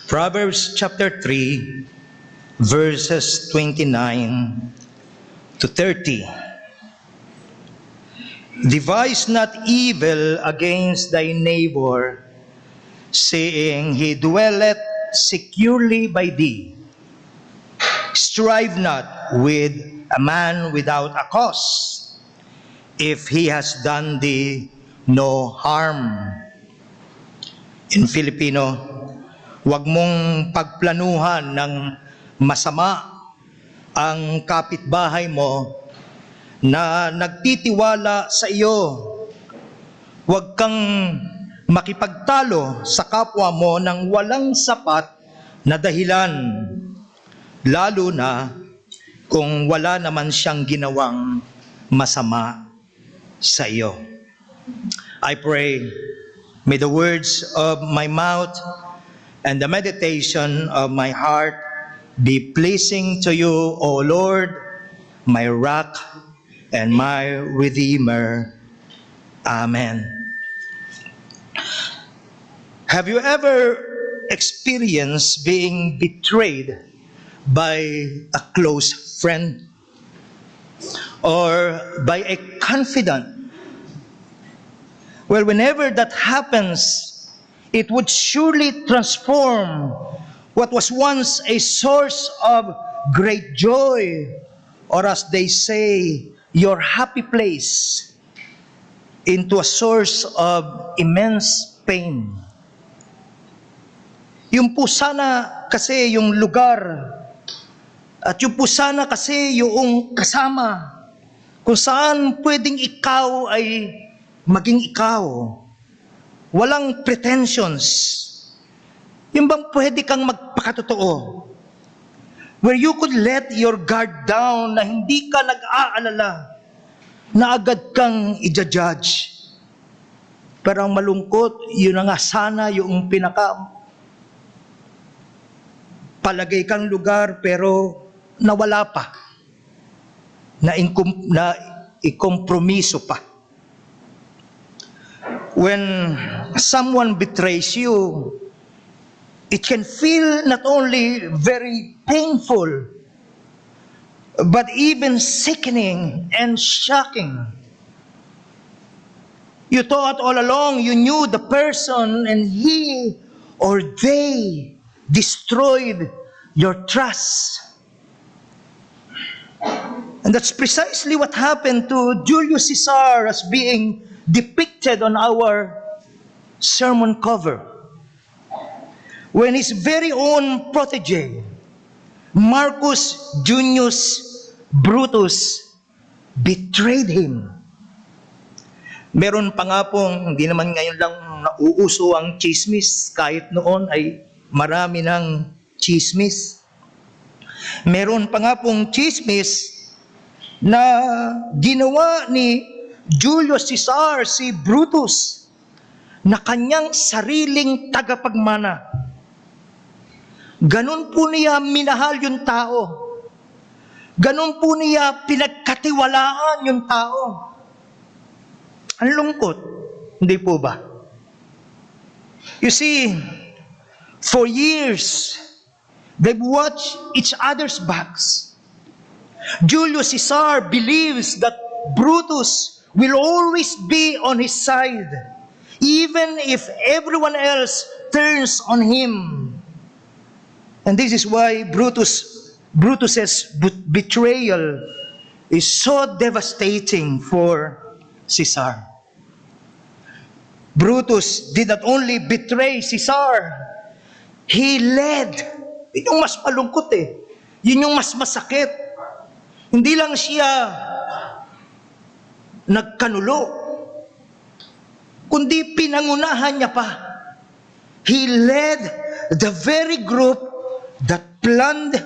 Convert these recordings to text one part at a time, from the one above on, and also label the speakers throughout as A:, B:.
A: Proverbs chapter 3, verses 29 to 30. Devise not evil against thy neighbor, saying, he dwelleth securely by thee. Strive not with a man without a cause, if he has done thee no harm. In Filipino, huwag mong pagplanuhan ng masama ang kapitbahay mo na nagtitiwala sa iyo. Huwag kang makipagtalo sa kapwa mo ng walang sapat na dahilan, lalo na kung wala naman siyang ginawang masama sa iyo. I pray, may the words of my mouth and the meditation of my heart be pleasing to you, O Lord, my rock and my Redeemer. Amen. Have you ever experienced being betrayed by a close friend or by a confidant? Well, whenever that happens, it would surely transform what was once a source of great joy, or as they say, your happy place, into a source of immense pain. Yung po sana kasi yung lugar, at yung po sana kasi yung kasama, kung saan pwedeng ikaw ay maging ikaw. Walang pretensions. Yung bang pwede kang magpakatotoo. Where you could let your guard down na hindi ka nag-aalala na agad kang i-judge. Pero ang malungkot, yun na nga sana yung palagay kang lugar pero nawala pa. Na ikompromiso pa. When someone betrays you, it can feel not only very painful, but even sickening and shocking. You thought all along you knew the person, and he or they destroyed your trust. And that's precisely what happened to Julius Caesar, as being depicted on our sermon cover. When his very own protege, Marcus Junius Brutus, betrayed him. Meron pa nga pong, hindi naman ngayon lang nauuso ang chismis, kahit noon ay marami ng chismis. Meron pa nga pong chismis na ginawa ni Julius Caesar, si Brutus, na kanyang sariling tagapagmana. Ganun po niya minahal yung tao. Ganun po niya pinagkatiwalaan yung tao. Ang lungkot, hindi po ba? You see, for years, they've watched each other's backs. Julius Caesar believes that Brutus will always be on his side, even if everyone else turns on him. And this is why Brutus's betrayal is so devastating for Caesar. Brutus did not only betray Caesar, he led. Yun yung mas malungkot eh. Yun yung mas masakit. Hindi lang siya nagkanulo, kundi pinangunahan niya pa. He led the very group that planned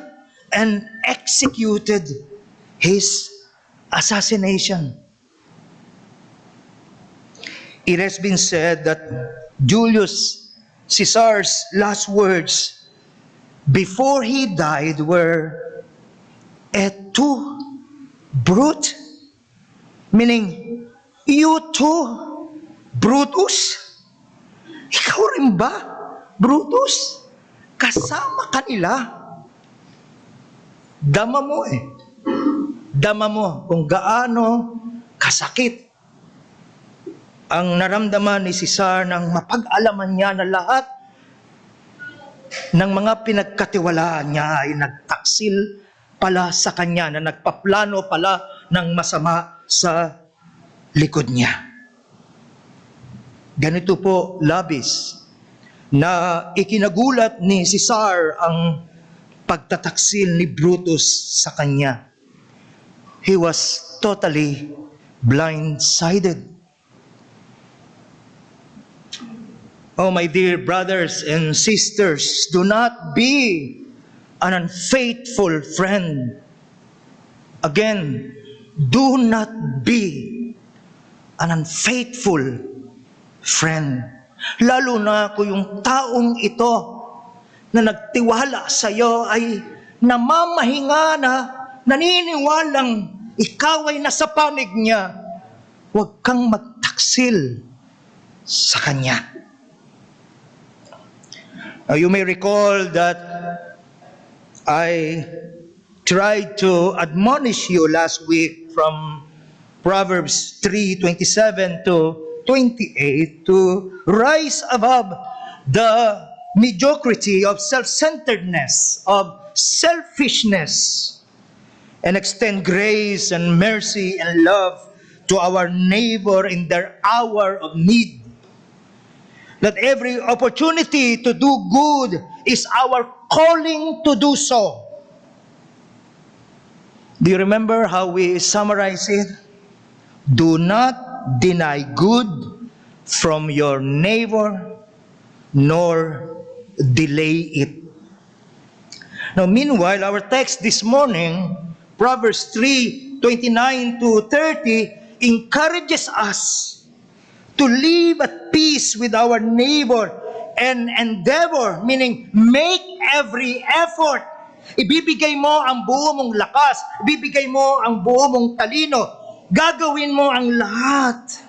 A: and executed his assassination. It has been said that Julius Caesar's last words before he died were, "Et tu, brute?" Meaning, you too, Brutus? Ikaw rin ba, Brutus? kasama kanila. Dama mo eh. Dama mo kung gaano kasakit ang naramdaman ni Cesar nang mapag-alaman niya na lahat ng mga pinagkatiwalaan niya ay nagtaksil pala sa kanya, na nagpaplano pala ng masama sa likod niya. Ganito po labis na ikinagulat ni Cesar ang pagtataksil ni Brutus sa kanya. He was totally blindsided. Oh, my dear brothers and sisters, do not be an unfaithful friend. Again, do not be an unfaithful friend. Lalo na kung yung taong ito na nagtiwala sa iyo ay namamahinga na, naniniwalang ikaw ay nasa panig niya, huwag kang magtaksil sa kanya. You may recall that I tried to admonish you last week from Proverbs 3:27 to 28 to rise above the mediocrity of self-centeredness, of selfishness, and extend grace and mercy and love to our neighbor in their hour of need. That every opportunity to do good is our calling to do so. Do you remember how we summarize it? Do not deny good from your neighbor, nor delay it. Now, meanwhile, our text this morning, Proverbs 3:29 to 30, encourages us to live at peace with our neighbor and endeavor, meaning make every effort. Ibibigay mo ang buo mong lakas, ibibigay mo ang buo mong talino, gagawin mo ang lahat.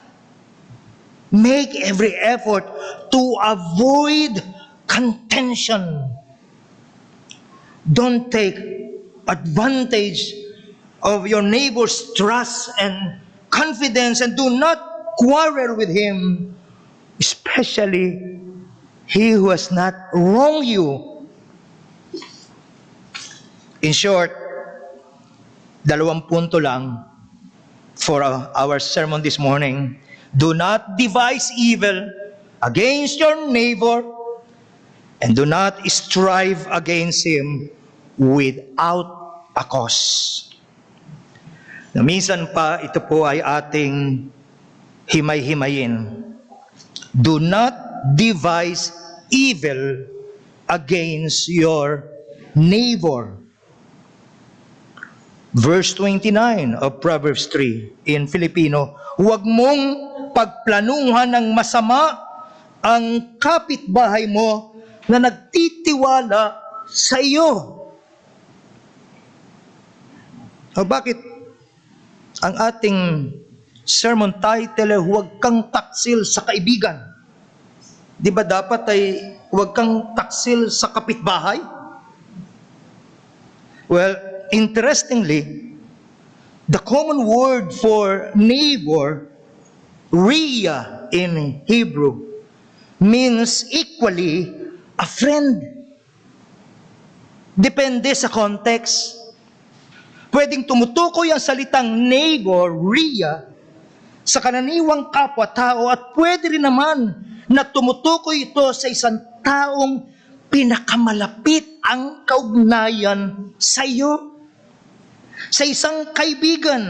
A: Make every effort to avoid contention. Don't take advantage of your neighbor's trust and confidence, and do not quarrel with him, especially he who has not wronged you. In short, 2 punto lang for our sermon this morning. Do not devise evil against your neighbor, and do not strive against him without a cause. Na minsan pa, ito po ay ating himay-himayin. Do not devise evil against your neighbor. Verse 29 of Proverbs 3 in Filipino, huwag mong pagplanuhan ng masama ang kapitbahay mo na nagtitiwala sa iyo. O bakit ang ating sermon title, huwag kang taksil sa kaibigan? Di ba dapat ay huwag kang taksil sa kapitbahay? Well, interestingly, the common word for neighbor, Rhea in Hebrew, means equally a friend. Depende sa context. Pwedeng tumutukoy ang salitang neighbor, Rhea, sa kananiwang kapwa-tao, at pwede rin naman na tumutukoy ito sa isang taong pinakamalapit ang kaugnayan sa iyo. Sa isang kaibigan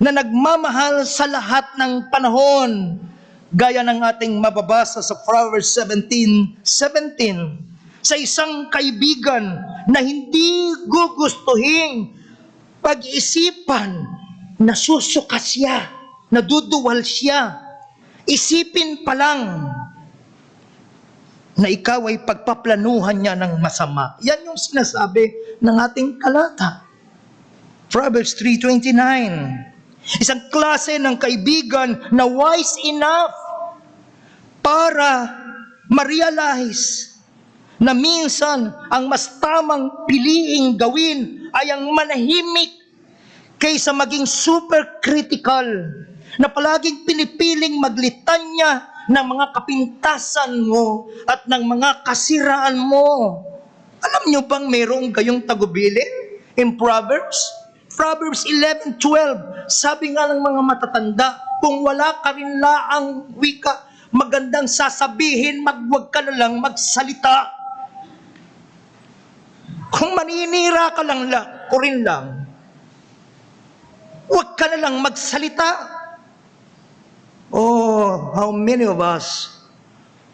A: na nagmamahal sa lahat ng panahon, gaya ng ating mababasa sa Proverbs 17:17. Sa isang kaibigan na hindi gugustuhin pag-isipan na susuka siya, naduduwal siya. Isipin pa lang na ikaw ay pagpaplanuhan niya ng masama. Yan yung sinasabi ng ating talata. Proverbs 3:29. Isang klase ng kaibigan na wise enough para ma-realize na minsan ang mas tamang piliing gawin ay ang manahimik kaysa maging super critical na palaging pinipiling maglitanya ng mga kapintasan mo at ng mga kasiraan mo. Alam nyo bang mayroong kayong tagubilin in Proverbs? Proverbs 11:12, sabi nga ng mga matatanda, kung wala ka rin laang wika, magandang sasabihin, magwag ka na lang magsalita. Kung maninira ka lang, ko rin lang, huwag ka na lang magsalita. Oh, how many of us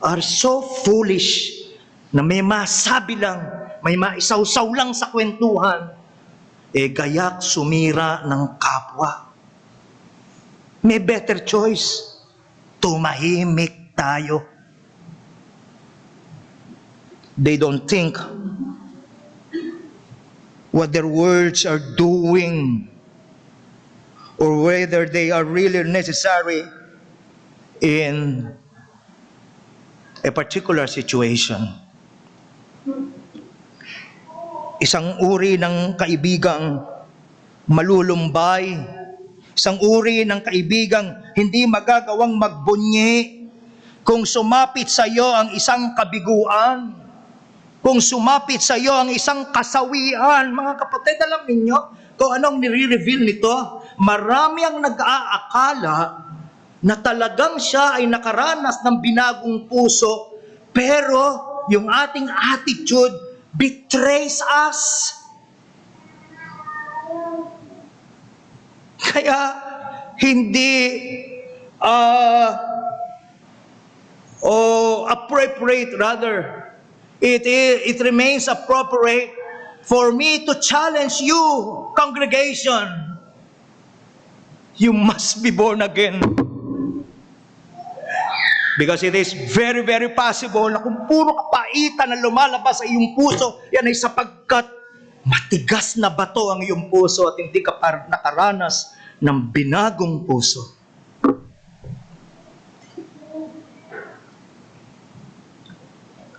A: are so foolish na may masabi lang, may maisawsaw lang sa kwentuhan, gayak sumira ng kapwa. May better choice. Tumahimik tayo. They don't think what their words are doing or whether they are really necessary in a particular situation. Isang uri ng kaibigang malulumbay, isang uri ng kaibigang hindi magagawang magbunyi kung sumapit sa iyo ang isang kabiguan, kung sumapit sa iyo ang isang kasawian. Mga kapatid, alam ninyo kung anong nire-reveal nito? Marami ang nag-aakala na talagang siya ay nakaranas ng binagong puso, pero yung ating attitude betrays us. Kaya hindi appropriate, rather it remains appropriate for me to challenge you, congregation. You must be born again. Because it is very, very possible na kung puro kapaitan na lumalabas sa iyong puso, yan ay sapagkat matigas na bato ang iyong puso at hindi ka nakaranas ng binagong puso.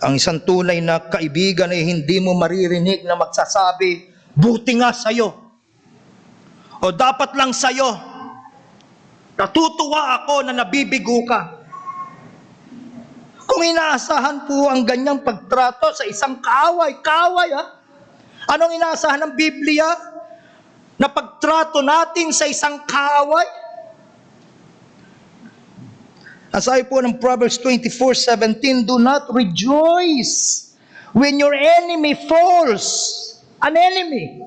A: Ang isang tunay na kaibigan ay hindi mo maririnig na magsasabi, buti nga sa'yo. O dapat lang sa'yo. Natutuwa ako na nabibigo ka. Kung inaasahan po ang ganyang pagtrato sa isang kaaway ha? Anong inaasahan ng Biblia? Na pagtrato natin sa isang kaaway? Asay po ng Proverbs 24:17, do not rejoice when your enemy falls. An enemy.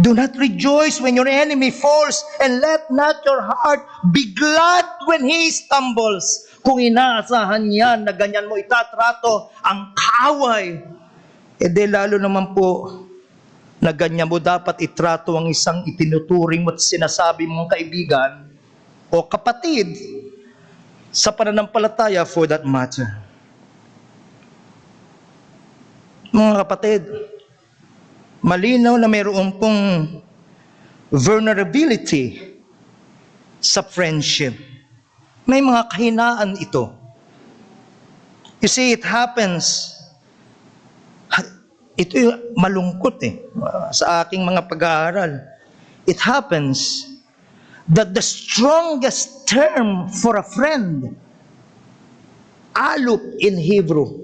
A: Do not rejoice when your enemy falls, and let not your heart be glad when he stumbles. Kung inaasahan yan na ganyan mo itatrato ang kaaway, di lalo naman po na ganyan mo dapat itrato ang isang itinuturing mo at sinasabi mong kaibigan o kapatid sa pananampalataya for that matter. Mga kapatid, malinaw na mayroon pong vulnerability sa friendship. May mga kahinaan ito. You see, it happens. Ito malungkot sa aking mga pag-aaral. It happens that the strongest term for a friend, alup in Hebrew,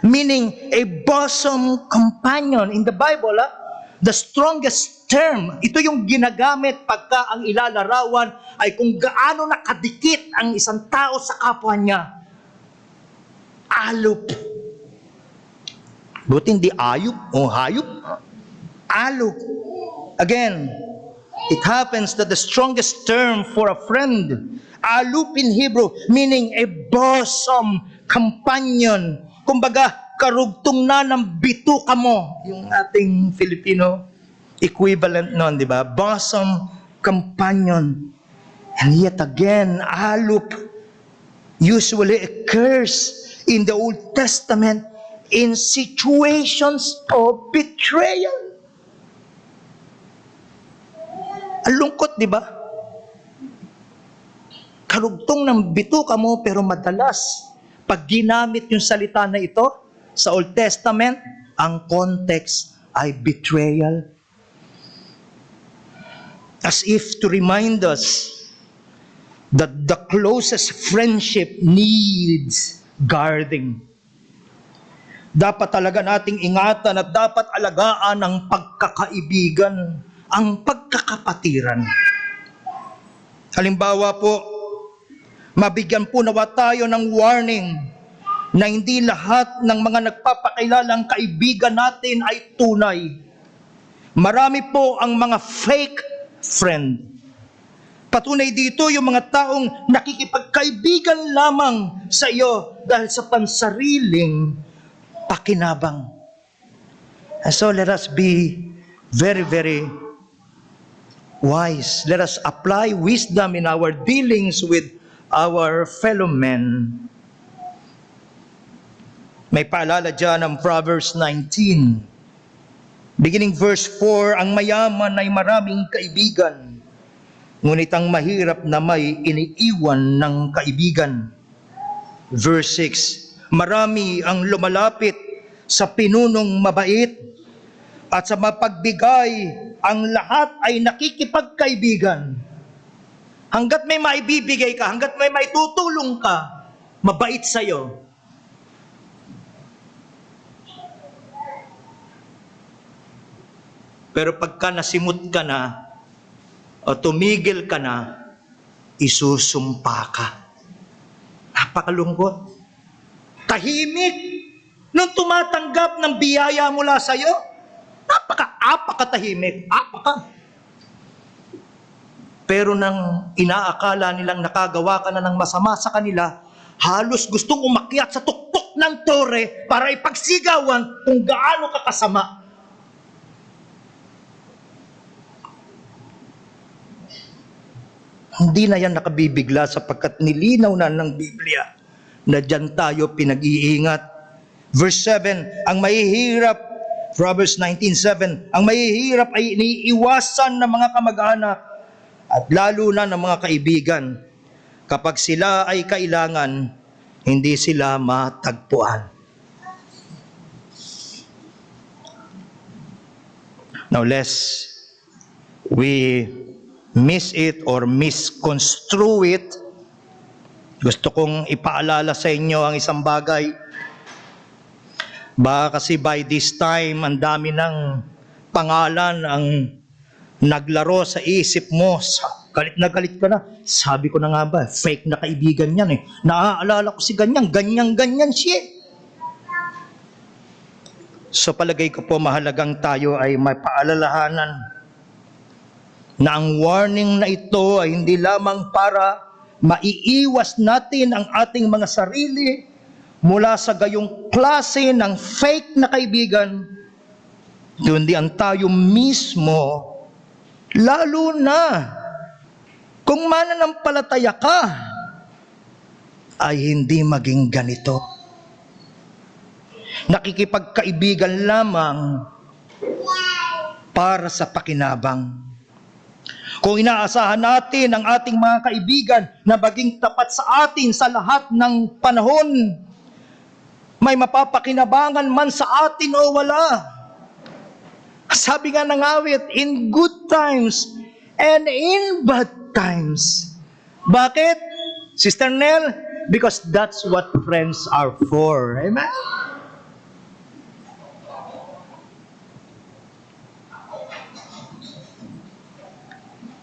A: meaning a bosom companion. In the Bible, the strongest term, ito yung ginagamit pagka ang ilalarawan ay kung gaano nakadikit ang isang tao sa kapwa niya. Alup. Buti hindi ayup o hayop. Alup. Again, it happens that the strongest term for a friend, alup in Hebrew, meaning a bosom companion. Kumbaga, karugtong na ng bituka mo. Yung ating Filipino equivalent nun, di ba? Bosom companion. And yet again, alup usually occurs in the Old Testament in situations of betrayal. Ang lungkot, di ba? Karugtong ng bituka mo, pero madalas, Pag ginamit yung salita na ito sa Old Testament, ang context ay betrayal. As if to remind us that the closest friendship needs guarding. Dapat talaga nating ingatan at dapat alagaan ang pagkakaibigan, ang pagkakapatiran. Halimbawa po, mabigyan po nawa tayo ng warning na hindi lahat ng mga nagpapakilalang kaibigan natin ay tunay. Marami po ang mga fake friend. Patunay dito yung mga taong nakikipagkaibigan lamang sa iyo dahil sa pansariling pakinabang. And so let us be very, very wise. Let us apply wisdom in our dealings with our fellow men. May paalala dyan ang Proverbs 19. Beginning verse 4, ang mayaman ay maraming kaibigan, ngunit ang mahirap na may iniiwan ng kaibigan. Verse 6, marami ang lumalapit sa pinunong mabait, at sa mapagbigay, ang lahat ay nakikipagkaibigan. Hanggat may maibibigay ka, hanggat may maitutulong ka, mabait sa'yo. Pero pagka nasimot ka na, o tumigil ka na, isusumpa ka. Napakalungkot. Tahimik. Nung tumatanggap ng biyaya mula sa'yo, apakatahimik. Pero nang inaakala nilang nakagawa ka na ng masama sa kanila, halos gustong umakyat sa tuktok ng tore para ipagsigawan kung gaano ka kasama. Hindi na yan nakabibigla sapagkat nilinaw na ng Biblia na dyan tayo pinag-iingat. Verse 7, ang mahihirap, Proverbs 19:7, ang mahihirap ay iniiwasan ng mga kamag-anak at lalo na ng mga kaibigan. Kapag sila ay kailangan, hindi sila matagpuan. Now lest we miss it or misconstrue it, gusto kong ipaalala sa inyo ang isang bagay. Baka kasi by this time, ang dami ng pangalan ang naglaro sa isip mo. Galit na galit ka na. Sabi ko na nga ba, fake na kaibigan yan eh. Naaalala ko si ganyan siya. So palagay ko po mahalagang tayo ay may paalalahanan na ang warning na ito ay hindi lamang para maiiwas natin ang ating mga sarili mula sa gayong klase ng fake na kaibigan, kundi ang tayo mismo, lalo na kung mananampalataya ka, ay hindi maging ganito. Nakikipagkaibigan lamang para sa pakinabang. Kung inaasahan natin ang ating mga kaibigan na maging tapat sa atin sa lahat ng panahon, may mapapakinabangan man sa atin o wala. Sabi nga ng awit, in good times and in bad times. Bakit? Sister Nell? Because that's what friends are for. Amen?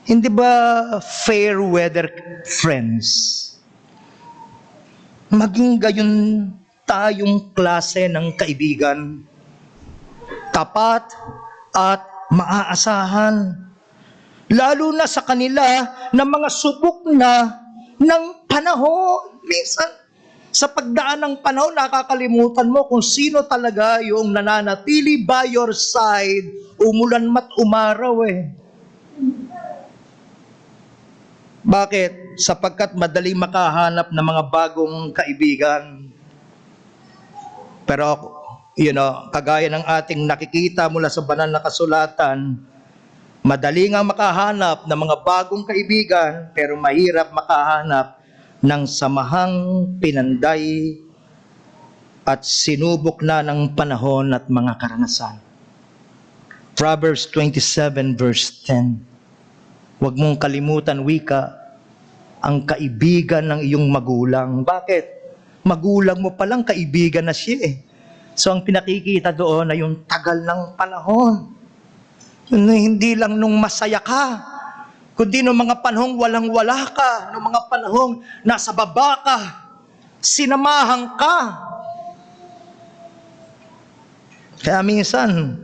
A: Hindi ba fair weather friends? Maging gayon tayong klase ng kaibigan, tapat at maaasahan, lalo na sa kanila na mga subok na ng panahon. Minsan, sa pagdaan ng panahon, nakakalimutan mo kung sino talaga yung nananatili by your side, umulan mat umaraw eh. Bakit? Sapagkat madaling makahanap ng mga bagong kaibigan. Pero, kagaya ng ating nakikita mula sa banal na kasulatan, madali nga makahanap ng mga bagong kaibigan, pero mahirap makahanap ng samahang pinanday at sinubok na ng panahon at mga karanasan. Proverbs 27 verse 10. Huwag mong kalimutan, wika, ang kaibigan ng iyong magulang. Bakit? Magulang mo palang kaibigan na siya eh. So ang pinakikita doon ay yung tagal ng panahon. Yun, hindi lang nung masaya ka, kundi nung mga panahong walang-wala ka, nung mga panahong nasa baba ka, sinamahan ka. Kaya minsan,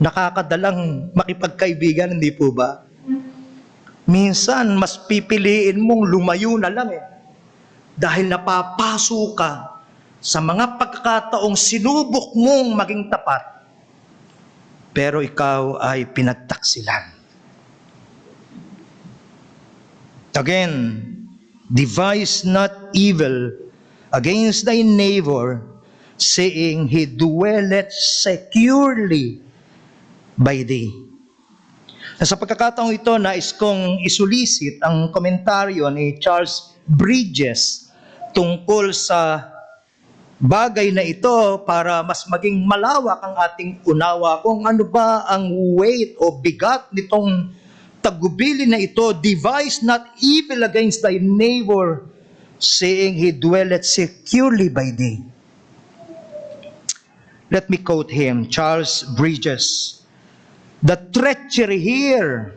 A: nakakadalang makipagkaibigan, hindi po ba? Minsan, mas pipiliin mong lumayo na lang eh. Dahil napapaso ka sa mga pagkakataong sinubok mong maging tapat, pero ikaw ay pinagtaksilan. Again, devise not evil against thy neighbor, saying, he dwelleth securely by thee. Sa pagkakataong ito, nais kong isulisit ang komentaryo ni Charles Bridges tungkol sa bagay na ito para mas maging malawak ang ating unawa kung ano ba ang weight o bigat nitong tagubilin na ito. Devise not evil against thy neighbor, saying, he dwelleth securely by thee. Let me quote him, Charles Bridges. The treachery here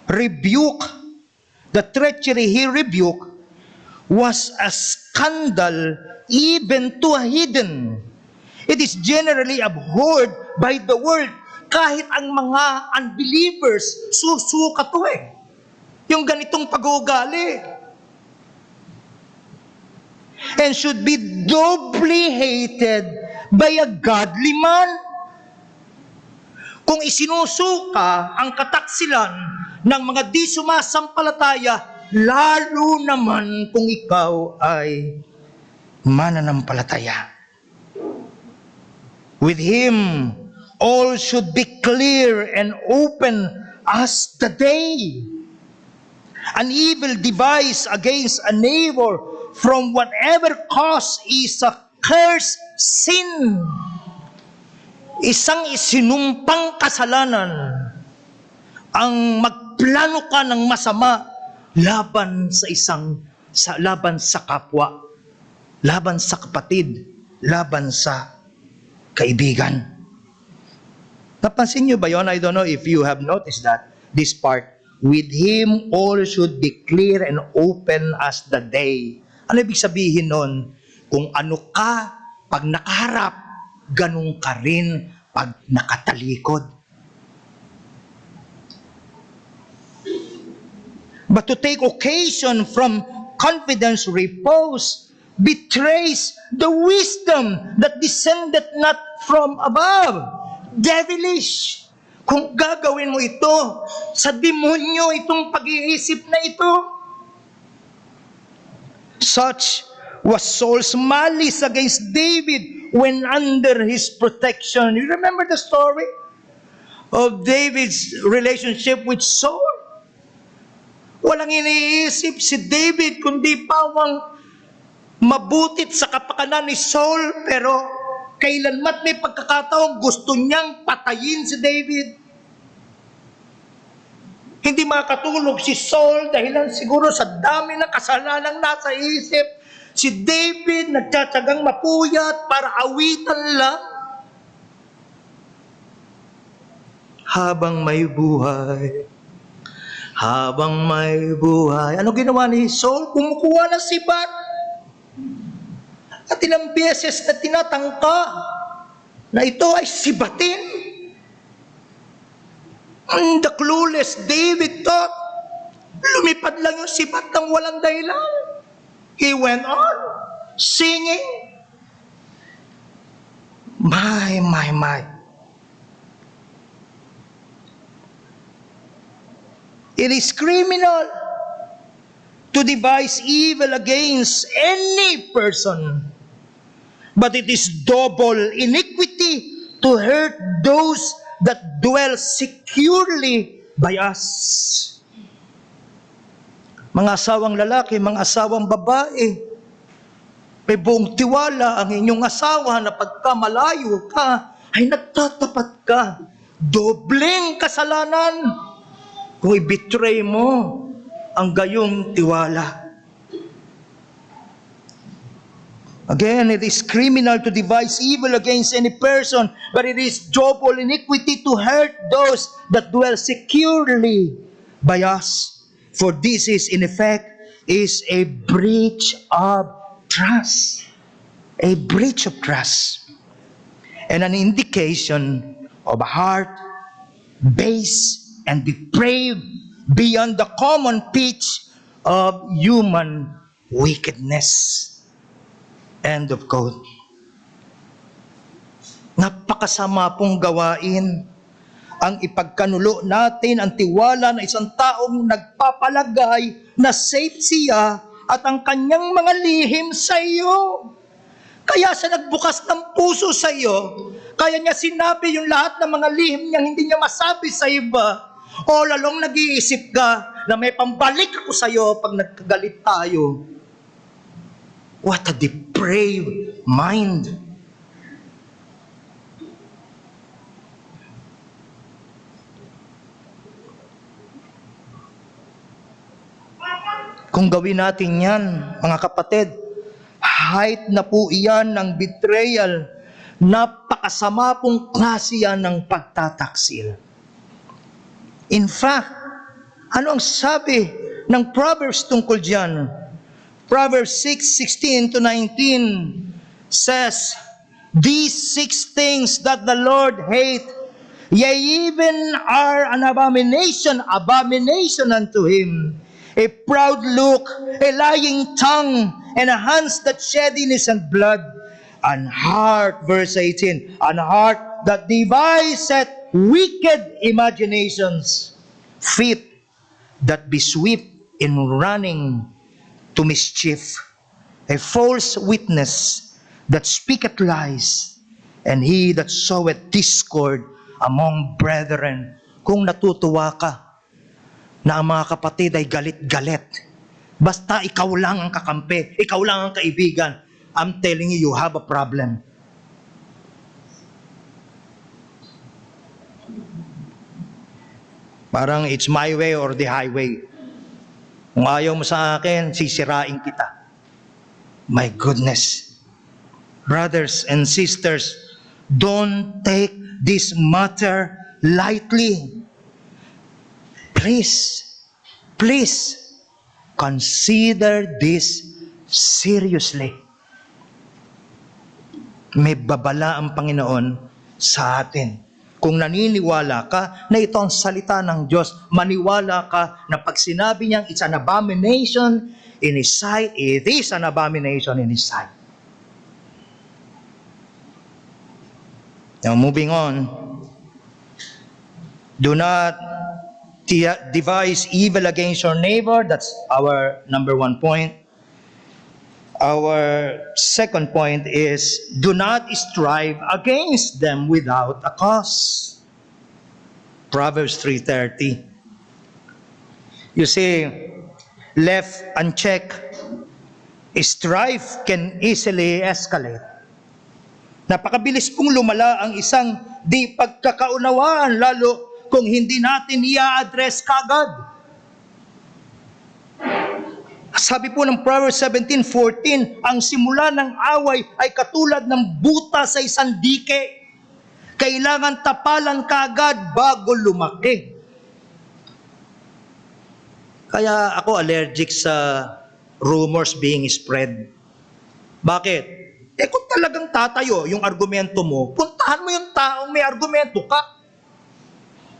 A: rebuked was a scandal even to a heathen. It is generally abhorred by the world. Kahit ang mga unbelievers, susuka to eh. Yung ganitong pag-uugali. And should be doubly hated by a godly man. Kung isinusuka ang kataksilan ng mga di sumasampalataya, lalo naman kung ikaw ay mananampalataya. With him, all should be clear and open as the day. An evil device against a neighbor from whatever cause is a cursed sin. Isang isinumpang kasalanan ang magplano ka ng masama laban sa kapwa, laban sa kapatid, laban sa kaibigan. Napansin niyo ba yon? I don't know if you have noticed that, this part. With him, all should be clear and open as the day. Ano ibig sabihin nun? Kung ano ka, pag nakaharap, ganun ka rin pag nakatalikod. But to take occasion from confidence repose betrays the wisdom that descended not from above. Devilish. Kung gagawin mo ito, sa demonyo itong pag-iisip na ito. Such was Saul's malice against David when under his protection. You remember the story of David's relationship with Saul? Walang iniisip si David kundi pawang mabutit sa kapakanan ni Saul, pero kailanmat may pagkakataong gusto niyang patayin si David. Hindi makatulog si Saul dahilan siguro sa dami ng kasalanang nasa isip. Si David nagtsatsagang mapuyat para awitan lang. Habang may buhay, ano ginawa ni Saul? Kumukuha ng sibat. At ilang beses na tinatangka na ito ay sibatin. The clueless David thought, lumipad lang yung sibat ng walang dahilan. He went on singing. My. It is criminal to devise evil against any person, but it is double iniquity to hurt those that dwell securely by us. Mga asawang lalaki, mga asawang babae, May buong tiwala ang inyong asawa na pagka malayo ka, ay nagtatapat ka. Dobleng kasalanan kung i-betray mo ang gayong tiwala. Again, it is criminal to devise evil against any person, but it is double iniquity to hurt those that dwell securely by us. For this is, in effect, is a breach of trust. A breach of trust. And an indication of a heart base and depraved beyond the common pitch of human wickedness. End of quote. Napakasama pong gawain ang ipagkanulo natin ang tiwala na isang taong nagpapalagay na safe siya at ang kanyang mga lihim sa iyo. Kaya sa nagbukas ng puso sa iyo, kaya niya sinabi yung lahat ng mga lihim niya hindi niya masabi sa iba. O lalong nag-iisip ka na may pambalik ako sa iyo pag nagkagalit tayo. What a depraved mind. Kung gawin natin yan, mga kapatid, height na po iyan ng betrayal. Napakasama pong klase yan ng pagtataksil. In fact, ano ang sabi ng Proverbs tungkol dyan? Proverbs 6:16 to 19 says, "These 6 things that the Lord hate, yea, even are an abomination unto him. A proud look, a lying tongue, and a hands that shed innocent blood, an heart," verse 18, "an heart that deviseth wicked imaginations, feet that be swift in running to mischief, a false witness that speaketh lies, and he that soweth discord among brethren." Kung natutuwa ka na ang mga kapatid ay galit-galit, basta ikaw lang ang kakampi, ikaw lang ang kaibigan, I'm telling you, you have a problem. Parang it's my way or the highway. Kung ayaw mo sa akin, sisirain kita. My goodness. Brothers and sisters, don't take this matter lightly. Please, consider this seriously. May babala ang Panginoon sa atin. Kung naniniwala ka na ito ang salita ng Diyos, maniwala ka na pag sinabi niyang it's an abomination in His sight, it is an abomination in His sight. Now moving on, do not devise evil against your neighbor. That's our number 1 point. Our second point is, do not strive against them without a cause. Proverbs 3:30. You see, left unchecked, strife can easily escalate. Napakabilis pong lumala ang isang di pagkakaunawaan, lalo kung hindi natin i-address kagad. Sabi po ng Proverbs 17:14, ang simula ng away ay katulad ng buta sa isang dike. Kailangan tapalan kagad bago lumaki. Kaya ako allergic sa rumors being spread. Bakit? Kung talagang tatayo yung argumento mo, puntahan mo yung taong may argumento ka.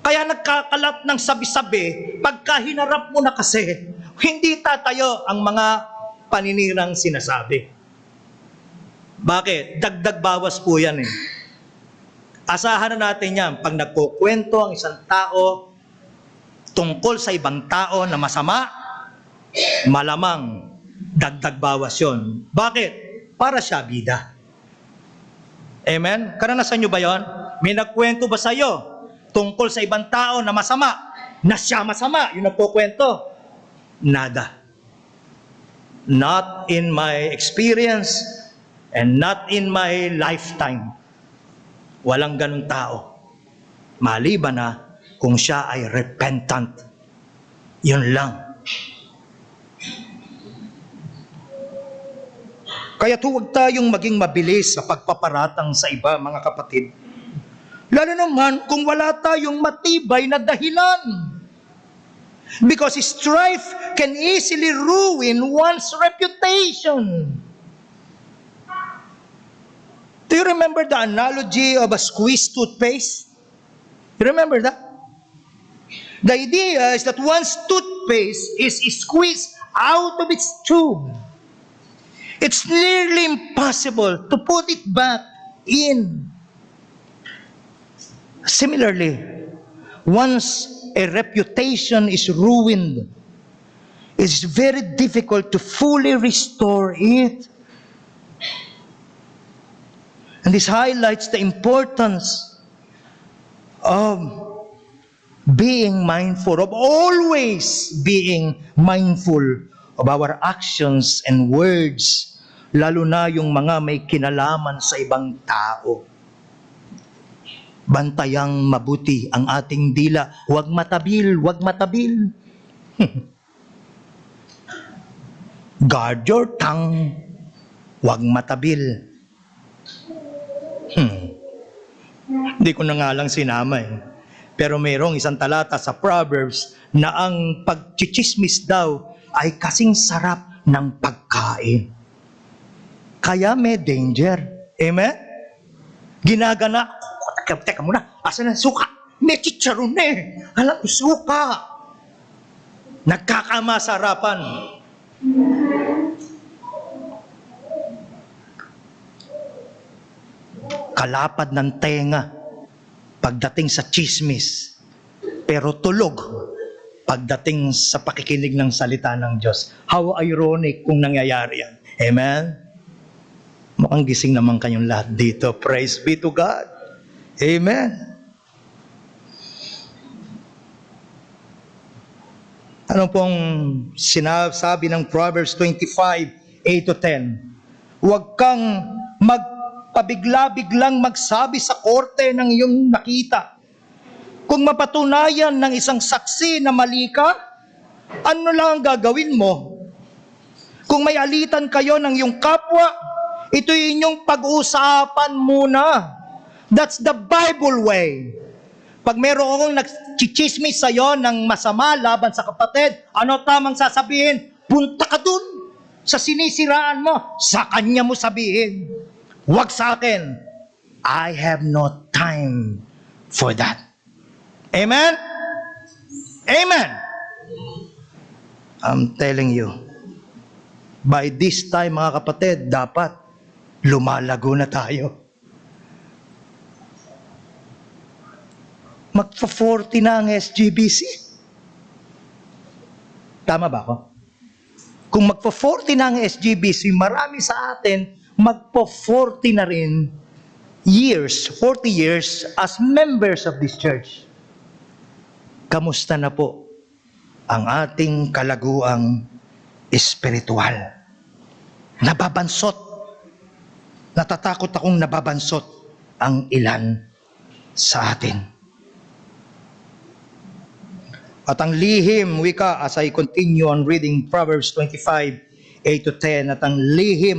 A: Kaya nagkakalat ng sabi-sabi, pagka hinarap mo na kasi, hindi tatayo ang mga paninirang sinasabi. Bakit? Dagdag bawas po yan eh. Asahan na natin yan, pag nagkukwento ang isang tao tungkol sa ibang tao na masama, malamang dagdag bawas yun. Bakit? Para siya bida. Amen? Karanasan nyo ba yon? May nagkwento ba sa'yo tungkol sa ibang tao na masama, na siya masama, yung nagkukwento? Nada. not in my experience, and not in my lifetime. Walang ganung tao. Maliban na kung siya ay repentant. Yun lang. Kaya huwag tayong maging mabilis sa pagpaparatang sa iba, mga kapatid. Lalo naman kung wala tayong matibay na dahilan. Because strife can easily ruin one's reputation. Do you remember the analogy of a squeezed toothpaste? You remember that? The idea is that one's toothpaste is squeezed out of its tube. It's nearly impossible to put it back in. Similarly, once a reputation is ruined, it's very difficult to fully restore it. And this highlights the importance of being mindful, of always being mindful of our actions and words, lalo na yung mga may kinalaman sa ibang tao. Bantayang mabuti ang ating dila. Huwag matabil, huwag matabil. Guard your tongue. Huwag matabil. Hindi ko na nga lang sinama eh. Pero mayroong isang talata sa Proverbs na ang pagchichismis daw ay kasing sarap ng pagkain. Kaya may danger. Amen? Ginagana, teka muna, asan ang suka? May chicharon eh. Alam ko, suka. Nagkakamasarapan. Kalapad ng tenga pagdating sa chismis, pero tulog pagdating sa pakikinig ng salita ng Diyos. How ironic kung nangyayari yan. Amen? Mukhang gising naman kayong lahat dito. Praise be to God. Amen. Ano pong sinasabi ng Proverbs 25:8-10? Huwag kang magpabigla-biglang magsabi sa korte ng iyong nakita. Kung mapatunayan ng isang saksi na mali ka, ano lang ang gagawin mo? Kung may alitan kayo ng iyong kapwa, ito inyong pag-uusapan muna. That's the Bible way. Pag mayroong nagchichismis sa'yo ng masama laban sa kapatid, ano tamang sasabihin? Punta ka dun sa sinisiraan mo. Sa kanya mo sabihin. Huwag sa akin. I have no time for that. Amen? Amen? I'm telling you, by this time mga kapatid, dapat lumalago na tayo. Magpa-40 na ang SGBC. Tama ba ako? Kung magpa-40 na ang SGBC, marami sa atin magpa-40 na rin years, 40 years as members of this church. Kamusta na po ang ating kalaguang espiritual? Nababansot. Natatakot akong nababansot ang ilan sa atin. At ang lihim, wika, as I continue on reading Proverbs 25:8-10, at ang lihim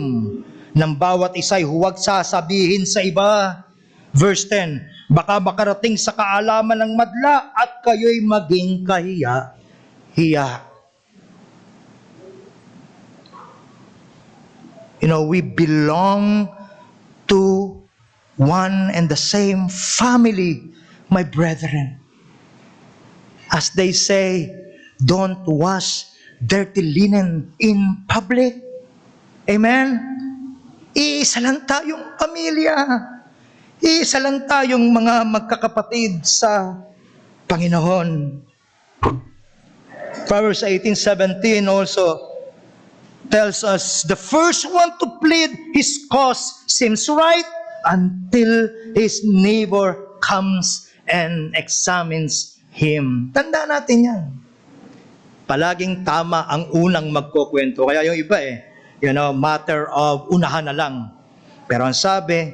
A: ng bawat isa'y huwag sasabihin sa iba. Verse 10, baka makarating sa kaalaman ng madla at kayo'y maging kahiya-hiya. You know, we belong to one and the same family, my brethren. As they say, don't wash dirty linen in public. Amen? Iisa lang tayong pamilya. Iisa lang tayong mga magkakapatid sa Panginoon. Proverbs 18:17 also tells us, the first one to plead his cause seems right until his neighbor comes and examines him. Tandaan natin yan. palaging tama ang unang magkukwento. Kaya yung iba matter of unahan na lang. Pero ang sabi,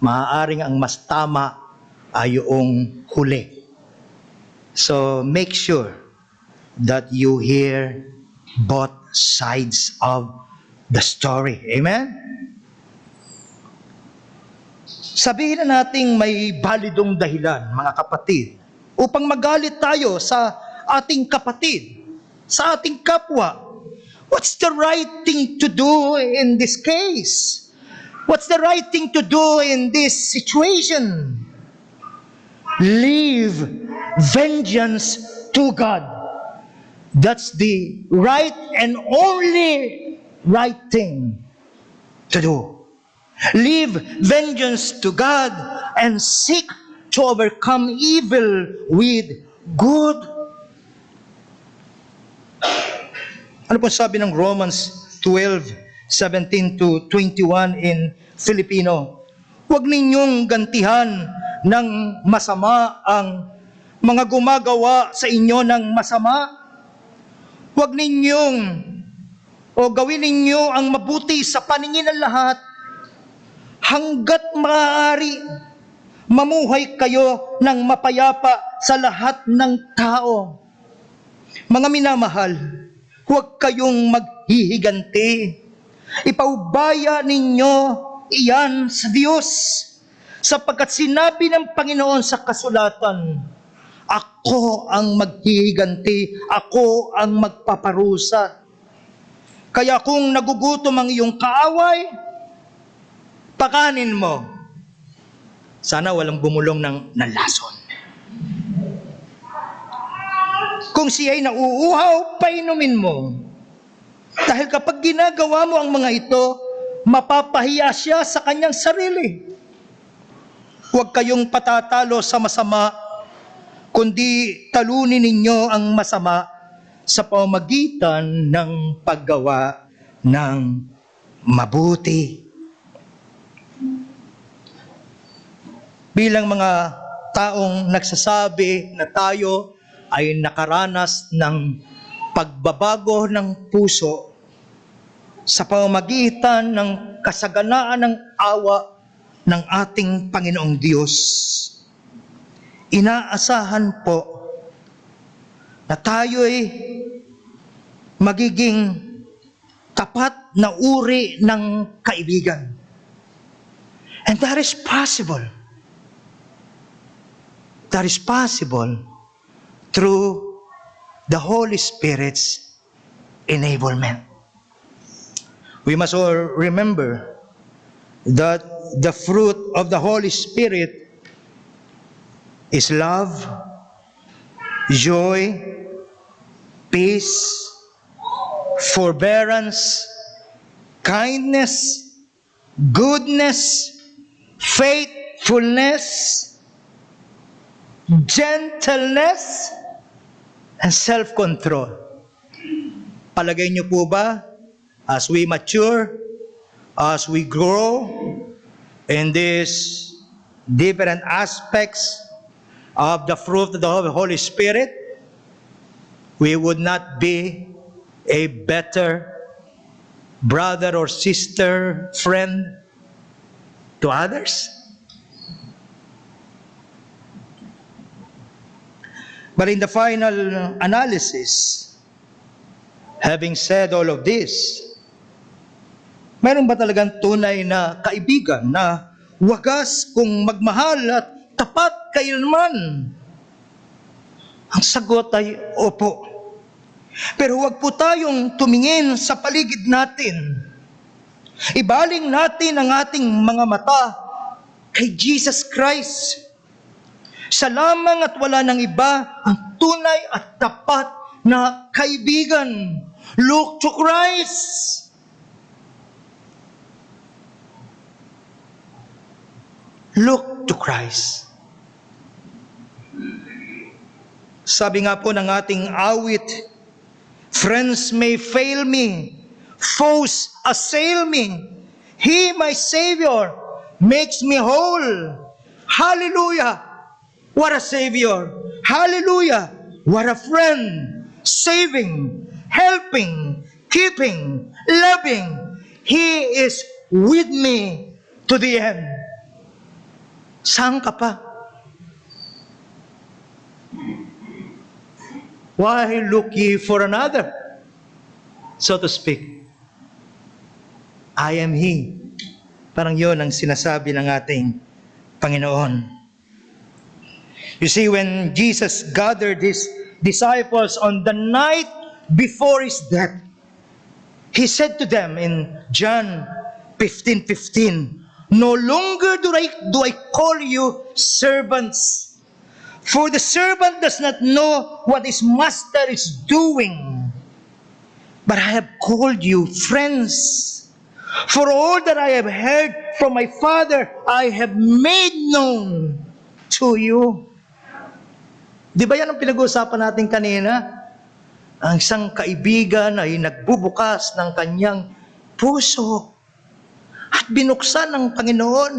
A: maaaring ang mas tama ay yung huli. So make sure that you hear both sides of the story. Amen? Sabihin na nating may balidong dahilan, mga kapatid, upang magalit tayo sa ating kapatid, sa ating kapwa. What's the right thing to do in this case? What's the right thing to do in this situation? Leave vengeance to God. That's the right and only right thing to do. Leave vengeance to God and seek to overcome evil with good. Ano po sabi ng Romans 12:17 to 21 in Filipino? Huwag ninyong gantihan ng masama ang mga gumagawa sa inyo ng masama. Huwag ninyong gawin ninyo ang mabuti sa paningin ng lahat. Hanggat maaari, mamuhay kayo ng mapayapa sa lahat ng tao. Mga minamahal, huwag kayong maghihiganti. Ipaubaya ninyo iyan sa Diyos, sapagkat sinabi ng Panginoon sa kasulatan, ako ang maghihiganti, ako ang magpaparusa. Kaya kung nagugutom ang iyong kaaway, pakanin mo. Sana walang bumulong ng lason. Kung siya ay nauuhaw, painumin mo. Dahil kapag ginagawa mo ang mga ito, mapapahiya siya sa kanyang sarili. Huwag kayong patatalo sa masama, kundi talunin ninyo ang masama sa pamamagitan ng paggawa ng mabuti. Bilang mga taong nagsasabi na tayo ay nakaranas ng pagbabago ng puso sa pamamagitan ng kasaganaan ng awa ng ating Panginoong Diyos, inaasahan po na tayo'y magiging tapat na uri ng kaibigan. And that is possible. That is possible through the Holy Spirit's enablement. We must all remember that the fruit of the Holy Spirit is love, joy, peace, forbearance, kindness, goodness, faithfulness, gentleness, and self-control. Palagay niyo po ba, as we mature, as we grow in these different aspects of the fruit of the Holy Spirit, we would not be a better brother or sister, friend to others? But in the final analysis, having said all of this, meron ba talagang tunay na kaibigan na wagas kung magmahal at tapat kailanman? Ang sagot ay opo. Pero huwag po tayong tumingin sa paligid natin. Ibaling natin ang ating mga mata kay Jesus Christ. Siya lamang at wala nang iba ang tunay at tapat na kaibigan. Look to Christ. Look to Christ. Sabi nga po ng ating awit, friends may fail me, foes assail me. He, my Savior, makes me whole. Hallelujah! What a Savior! Hallelujah! What a friend! saving, helping, keeping, loving. He is with me to the end. Saan ka pa? Why look ye for another? So to speak. I am He. Parang yun ang sinasabi ng ating Panginoon. You see, when Jesus gathered His disciples on the night before His death, He said to them in John 15:15, "No longer do I call you servants, for the servant does not know what his master is doing. But I have called you friends. For all that I have heard from my Father, I have made known to you." Di ba yan ang pinag-uusapan natin kanina? Ang isang kaibigan ay nagbubukas ng kanyang puso at binuksan ng Panginoon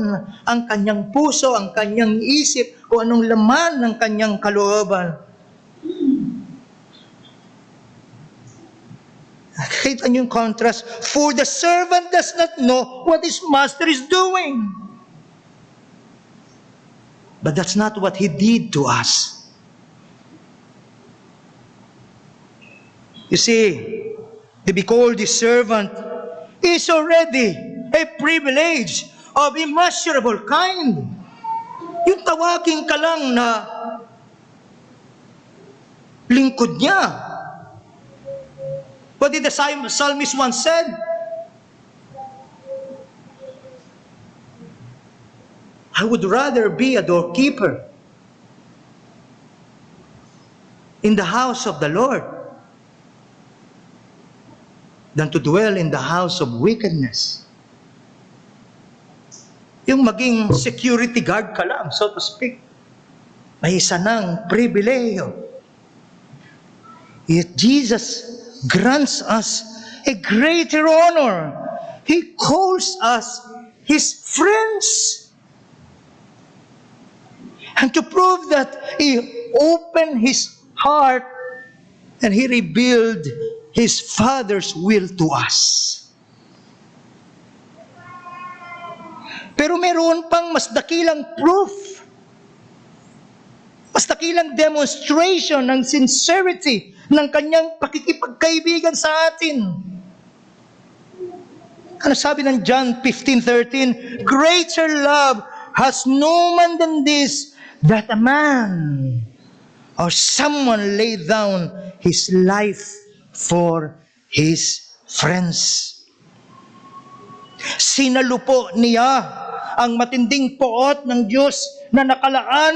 A: ang kanyang puso, ang kanyang isip, o anong laman ng kanyang kalooban. Nakita niyo yung contrast. For the servant does not know what his master is doing. But that's not what He did to us. You see, to be called the servant is already a privilege of immeasurable kind. Yung tawagin ka lang na lingkod niya. What did the psalmist once said? I would rather be a doorkeeper in the house of the Lord than to dwell in the house of wickedness. Yung maging security guard ka lang, so to speak, may isa ng pribileyo. Yet Jesus grants us a greater honor. He calls us His friends. And to prove that, He opened His heart and He revealed His Father's will to us. Pero meron pang mas dakilang proof, mas dakilang demonstration ng sincerity ng kanyang pakikipagkaibigan sa atin. Ano sabi ng John 15:13? Greater love has no man than this, that a man or someone lay down his life for his friends. Sinalupo niya ang matinding poot ng Diyos na nakalaan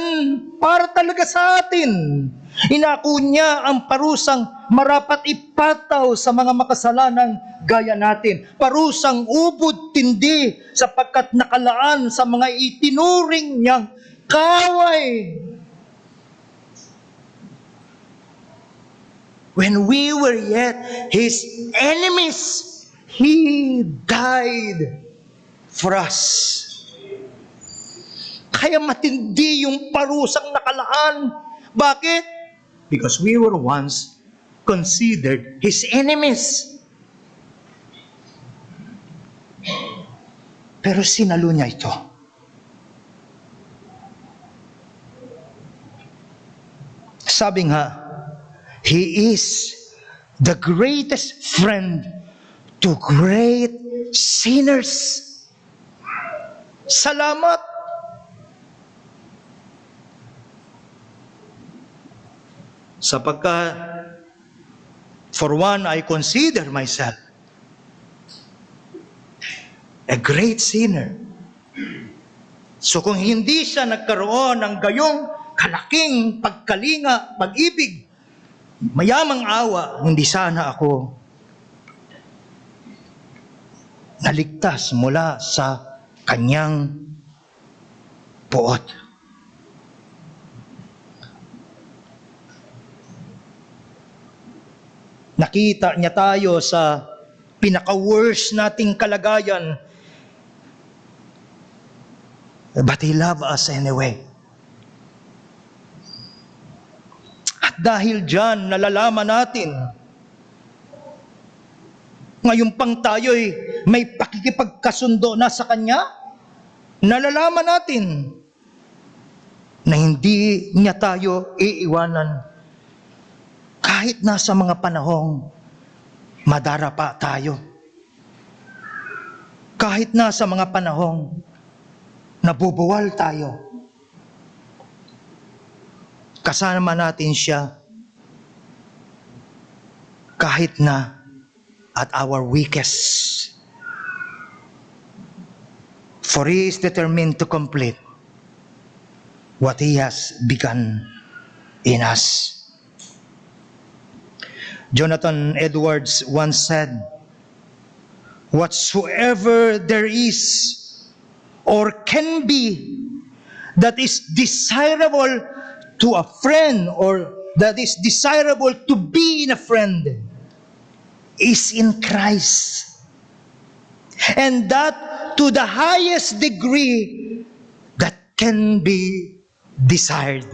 A: para talaga sa atin. Inako niya ang parusang marapat ipataw sa mga makasalanang gaya natin. Parusang ubod tindi sapagkat nakalaan sa mga itinuring niyang kaway. When we were yet His enemies, He died for us. Kaya matindi yung parusang nakalaan. Bakit? Because we were once considered His enemies. Pero sinalo niya ito. Sabi nga, He is the greatest friend to great sinners. Salamat. Sapagkat, for one, I consider myself a great sinner. So kung hindi siya nagkaroon ng gayong kalaking pagkalinga, pag-ibig, mayamang awa, hindi sana ako naligtas mula sa kanyang poot. Nakita niya tayo sa pinaka-worst nating kalagayan, but He loved us anyway. At dahil diyan nalalaman natin, ngayon pang tayo'y may pakikipagkasundo na sa Kanya, nalalaman natin na hindi niya tayo iiwanan kahit nasa mga panahong madarapa tayo. Kahit nasa mga panahong nabubuwal tayo. Kasama natin siya kahit na at our weakest. For He is determined to complete what He has begun in us. Jonathan Edwards once said, "Whatsoever there is or can be that is desirable to a friend or that is desirable to be in a friend is in Christ. And that to the highest degree that can be desired."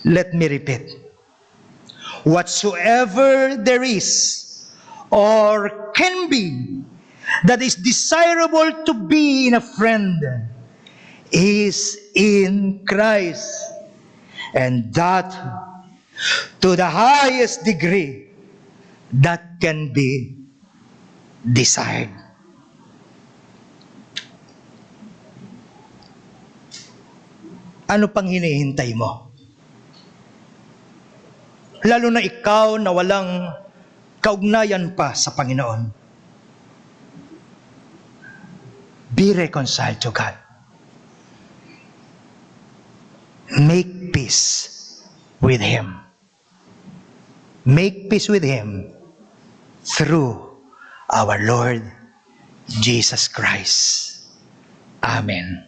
A: Let me repeat. Whatsoever there is or can be that is desirable to be in a friend is in Christ. And that to the highest degree that can be desired. Ano pang hinihintay mo? Lalo na ikaw na walang kaugnayan pa sa Panginoon. Be reconciled to God. Make peace with Him. Make peace with Him through our Lord Jesus Christ. Amen.